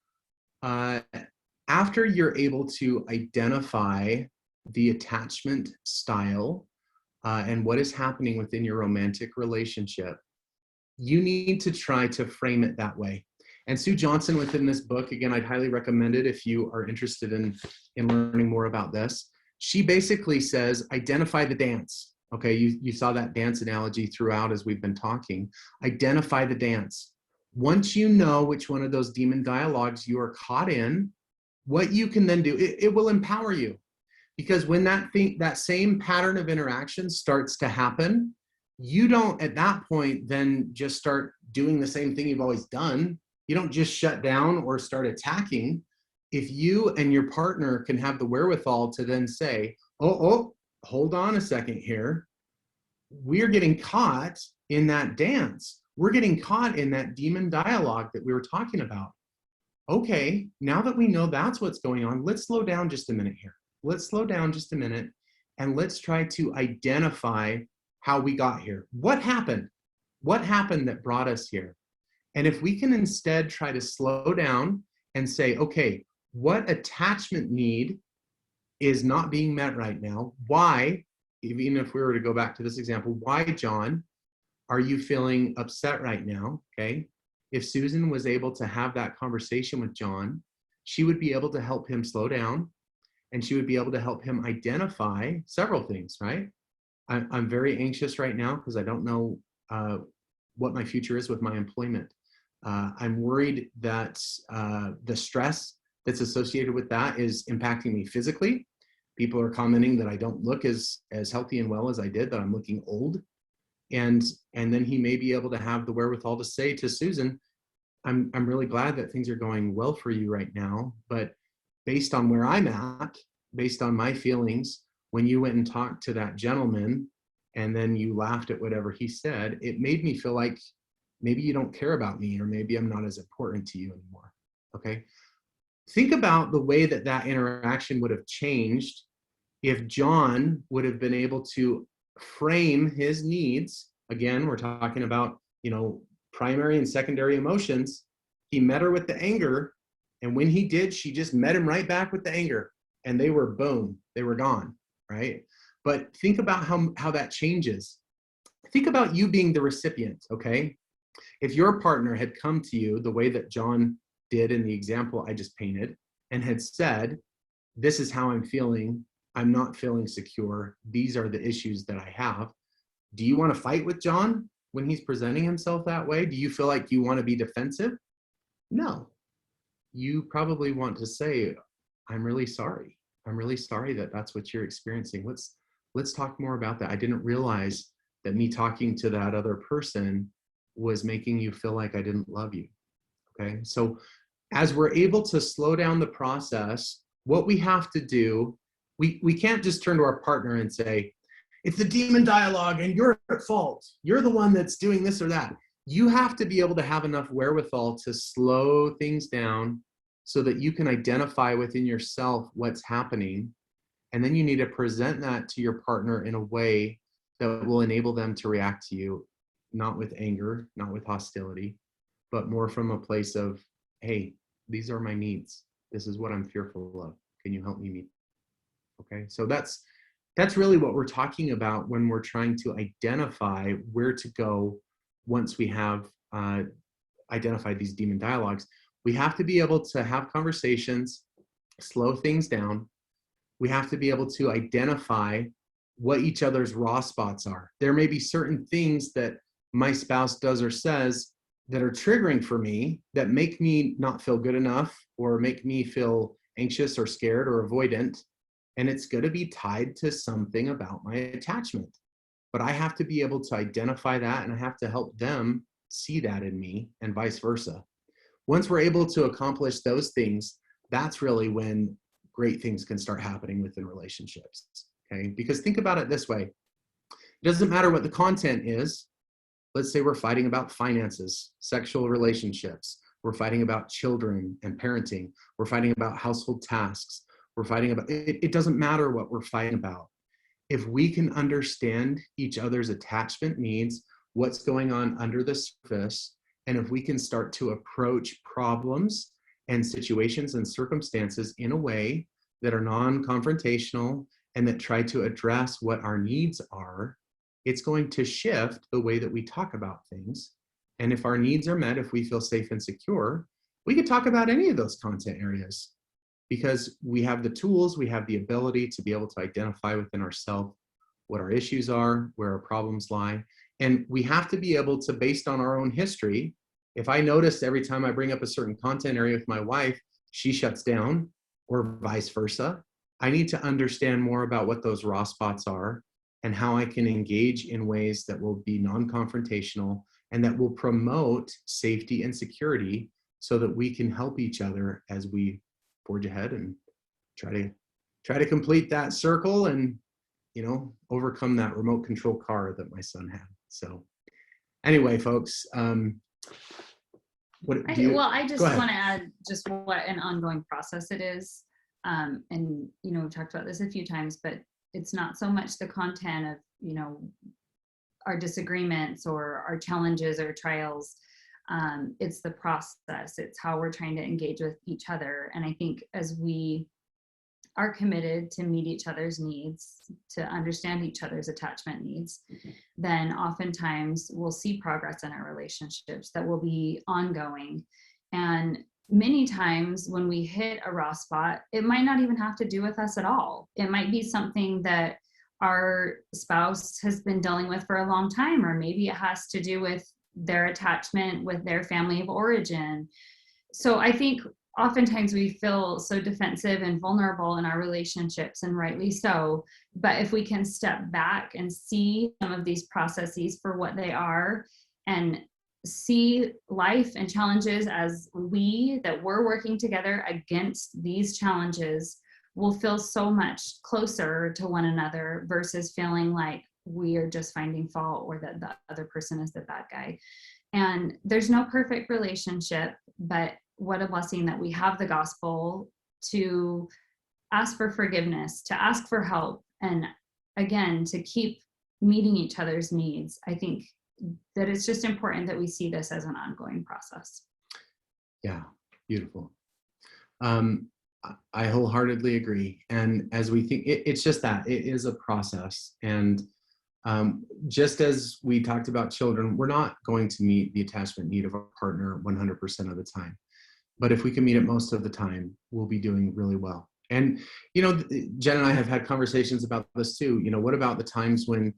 After you're able to identify the attachment style and what is happening within your romantic relationship, you need to try to frame it that way. And Sue Johnson, within this book, again, I'd highly recommend it if you are interested in learning more about this. She basically says, identify the dance. Okay, you saw that dance analogy throughout as we've been talking. Identify the dance. Once you know which one of those demon dialogues you are caught in, what you can then do, it will empower you. Because when that same pattern of interaction starts to happen, you don't at that point then just start doing the same thing you've always done. You don't just shut down or start attacking. If you and your partner can have the wherewithal to then say, oh, hold on a second here. We're getting caught in that dance. We're getting caught in that demon dialogue that we were talking about. Okay, now that we know that's what's going on, let's slow down just a minute here. Let's slow down just a minute and let's try to identify how we got here. What happened? What happened that brought us here? And if we can instead try to slow down and say, okay, what attachment need is not being met right now? Why, even if we were to go back to this example, why, John, are you feeling upset right now? Okay. If Susan was able to have that conversation with John, she would be able to help him slow down, and she would be able to help him identify several things, right? I'm very anxious right now because I don't know what my future is with my employment. I'm worried that the stress that's associated with that is impacting me physically. People are commenting that I don't look as healthy and well as I did, that I'm looking old. And then he may be able to have the wherewithal to say to Susan, I'm really glad that things are going well for you right now, but based on where I'm at, based on my feelings, when you went and talked to that gentleman and then you laughed at whatever he said, it made me feel like maybe you don't care about me, or maybe I'm not as important to you anymore. Okay. Think about the way that that interaction would have changed if John would have been able to frame his needs. Again, we're talking about, primary and secondary emotions. He met her with the anger, and when he did, she just met him right back with the anger, and they were boom, they were gone, right? But think about how that changes. Think about you being the recipient, okay? If your partner had come to you the way that John did in the example I just painted and had said, this is how I'm feeling, I'm not feeling secure, these are the issues that I have. Do you want to fight with John when he's presenting himself that way? Do you feel like you want to be defensive? No. You probably want to say, I'm really sorry. I'm really sorry that that's what you're experiencing. Let's talk more about that. I didn't realize that me talking to that other person was making you feel like I didn't love you. Okay. So as we're able to slow down the process, what we have to do, we can't just turn to our partner and say, it's the demon dialogue and you're at fault. You're the one that's doing this or that. You have to be able to have enough wherewithal to slow things down so that you can identify within yourself what's happening. And then you need to present that to your partner in a way that will enable them to react to you, not with anger, not with hostility, but more from a place of, hey, these are my needs. This is what I'm fearful of. Can you help me meet? Okay, so that's really what we're talking about when we're trying to identify where to go once we have identified these demon dialogues. We have to be able to have conversations, slow things down. We have to be able to identify what each other's raw spots are. There may be certain things that my spouse does or says that are triggering for me that make me not feel good enough or make me feel anxious or scared or avoidant. And it's going to be tied to something about my attachment. But I have to be able to identify that, and I have to help them see that in me, and vice versa. Once we're able to accomplish those things, that's really when great things can start happening within relationships. Okay, because think about it this way. It doesn't matter what the content is. Let's say we're fighting about finances, sexual relationships. We're fighting about children and parenting. We're fighting about household tasks. we're fighting about. It doesn't matter what we're fighting about. If we can understand each other's attachment needs, what's going on under the surface, and if we can start to approach problems and situations and circumstances in a way that are non-confrontational and that try to address what our needs are, it's going to shift the way that we talk about things. And if our needs are met, if we feel safe and secure, we could talk about any of those content areas because we have the tools, we have the ability to be able to identify within ourselves what our issues are, where our problems lie. And we have to be able to, based on our own history, if I notice every time I bring up a certain content area with my wife, she shuts down, or vice versa, I need to understand more about what those raw spots are and how I can engage in ways that will be non-confrontational and that will promote safety and security so that we can help each other as we forge ahead and try to complete that circle and, you know, overcome that remote control car that my son had. So anyway, folks, what do you, well, I just go ahead. want to add just what an ongoing process it is. And, you know, we've talked about this a few times, but it's not so much the content of, you know, our disagreements or our challenges or trials. It's the process. It's how we're trying to engage with each other. And I think as we are committed to meet each other's needs, to understand each other's attachment needs, then oftentimes we'll see progress in our relationships that will be ongoing. And many times when we hit a raw spot, it might not even have to do with us at all. It might be something that our spouse has been dealing with for a long time, or maybe it has to do with their attachment with their family of origin. So I think oftentimes we feel so defensive and vulnerable in our relationships, and rightly so. But if we can step back and see some of these processes for what they are and see life and challenges as that we're working together against these challenges, we'll feel so much closer to one another versus feeling like we are just finding fault or that the other person is the bad guy. And there's no perfect relationship, but what a blessing that we have the gospel to ask for forgiveness, to ask for help, and again, to keep meeting each other's needs. I think that it's just important that we see this as an ongoing process. Yeah, beautiful. I wholeheartedly agree. And as we think, it's just that it is a process. And just as we talked about children, we're not going to meet the attachment need of our partner 100% of the time. But if we can meet it most of the time, we'll be doing really well. And, you know, Jen and I have had conversations about this too. You know, what about the times when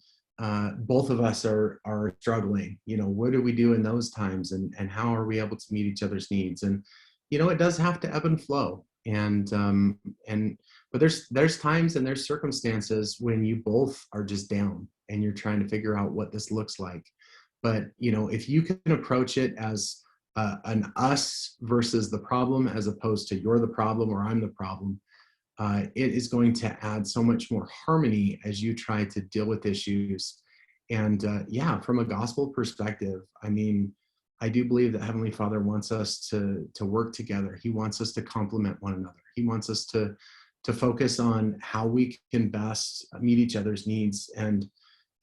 both of us are struggling? You know, what do we do in those times? And how are we able to meet each other's needs? And, you know, it does have to ebb and flow. But there's times and there's circumstances when you both are just down and you're trying to figure out what this looks like. But, you know, if you can approach it as an us versus the problem, as opposed to you're the problem or I'm the problem, it is going to add so much more harmony as you try to deal with issues. And yeah, from a gospel perspective, I mean, I do believe that Heavenly Father wants us to work together. He wants us to complement one another. He wants us to focus on how we can best meet each other's needs, and,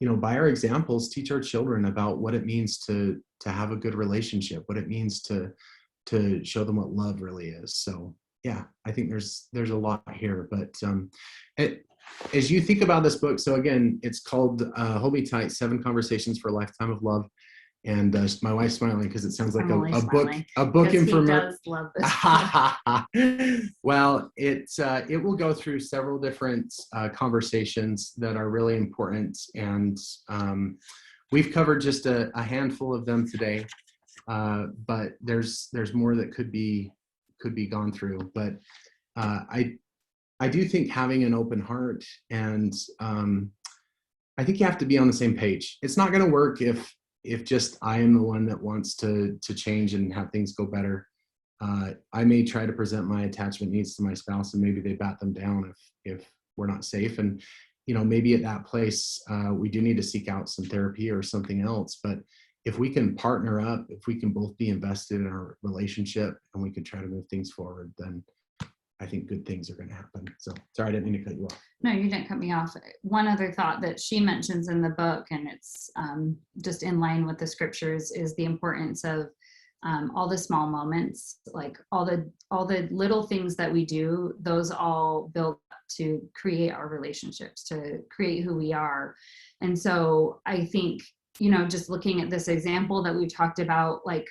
you know, by our examples, teach our children about what it means to have a good relationship, what it means to show them what love really is. So yeah, I think there's a lot here. But as you think about this book, so again, it's called Hold Me Tight: 7 Conversations for a Lifetime of Love. And my wife's smiling because it sounds like a book information. Love this. Well, it will go through several different conversations that are really important, and we've covered just a handful of them today, but there's more that could be gone through. But I do think having an open heart, and I think you have to be on the same page. It's not going to work if just I am the one that wants to change and have things go better. I may try to present my attachment needs to my spouse, and maybe they bat them down if we're not safe. And, you know, maybe at that place, we do need to seek out some therapy or something else. But if we can partner up, if we can both be invested in our relationship and we can try to move things forward, then I think good things are going to happen. So sorry, I didn't mean to cut you off. No, you didn't cut me off. One other thought that she mentions in the book, and it's just in line with the scriptures, is the importance of all the small moments, like all the little things that we do. Those all build up to create our relationships, to create who we are. And so I think, you know, just looking at this example that we've talked about, like,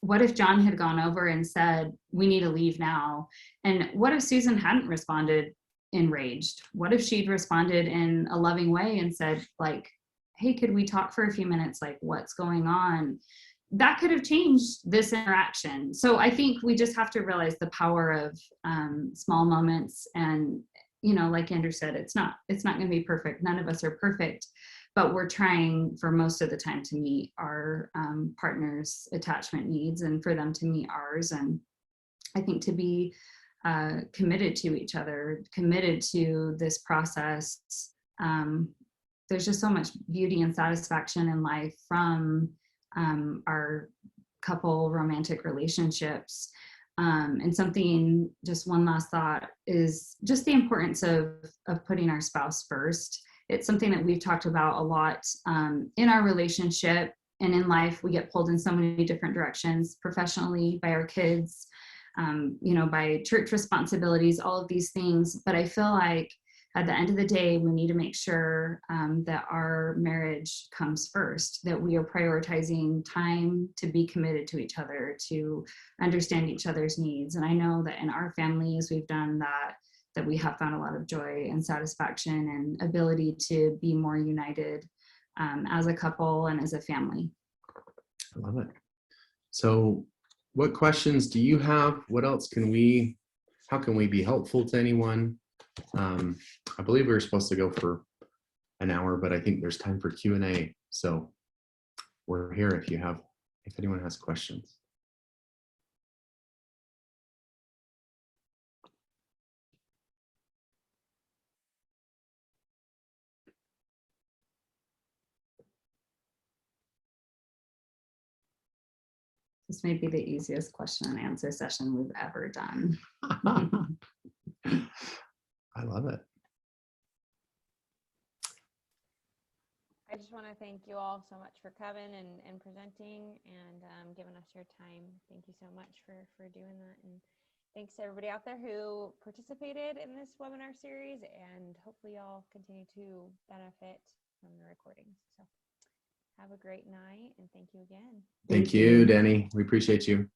what if John had gone over and said, we need to leave now? And what if Susan hadn't responded enraged? What if she'd responded in a loving way and said, like, hey, could we talk for a few minutes? Like, what's going on? That could have changed this interaction. So I think we just have to realize the power of small moments. And, you know, like Andrew said, it's not going to be perfect. None of us are perfect, but we're trying for most of the time to meet our partner's attachment needs and for them to meet ours. And I think to be committed to each other, committed to this process, there's just so much beauty and satisfaction in life from our couple romantic relationships. And something, just one last thought, is just the importance of putting our spouse first. It's something that we've talked about a lot in our relationship and in life. We get pulled in so many different directions, professionally, by our kids, you know, by church responsibilities, all of these things. But I feel like at the end of the day, we need to make sure that our marriage comes first, that we are prioritizing time to be committed to each other, to understand each other's needs. And I know that in our families, we've done that we have found a lot of joy and satisfaction and ability to be more united as a couple and as a family. I love it. So what questions do you have? What else how can we be helpful to anyone? I believe we were supposed to go for an hour, but I think there's time for Q&A. So we're here if anyone has questions. This may be the easiest question and answer session we've ever done. I love it. I just want to thank you all so much for coming and presenting and giving us your time. Thank you so much for doing that. And thanks to everybody out there who participated in this webinar series, and hopefully y'all continue to benefit from the recordings. So have a great night, and thank you again. Thank you, Danny. We appreciate you.